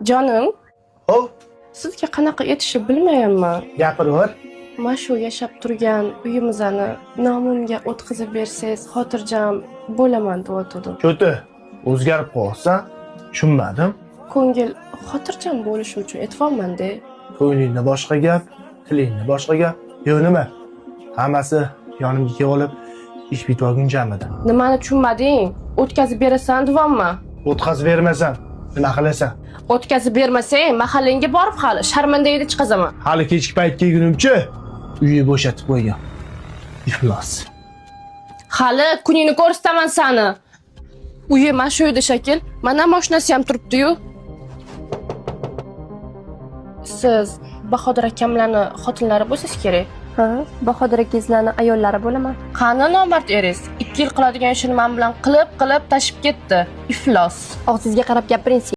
Jonim, Hop, sizga qanaqa etishni bilmayapman. gapiraver. Mana shu yashab turgan uyimizni nomimga o'tkazib bersangiz, xotirjam bo'laman deb o'tdim. Cho'ti, o'zgarib qolsan, tushunmadim. Ko'ngil xotirjam bo'lishi uchun aytyapman-da. Ko'nglingda boshqa gap, tilingda boshqa gap. Yo'q nima? Hammasi yonimga kelib olib, ish bitmagunjamidi. Nimani tushunmading? O'tkazib berasan deyapman. O'tkazib bermasam, nima qilasan? O'tkazib bermasang, mahallangga borib hali sharmandaga chiqazaman. Hali kechki payt kelgunimcha uyni bo'shatib qo'ygan. Iflos. Hali kuningni ko'rsataman seni. Uyi mana shu uyda shakil. Mana mashinasi ham turibdi-yu. Siz Bahodir akamlarning xotinlari bo'lsangiz kerak. Ha, Bahodir akangizlarning ayollari bo'laman. Qani nomard eringiz? 2 yil qiladigan ishini men bilan qilib tashib ketdi. Iflos. Og'zingizga qarab gapiring.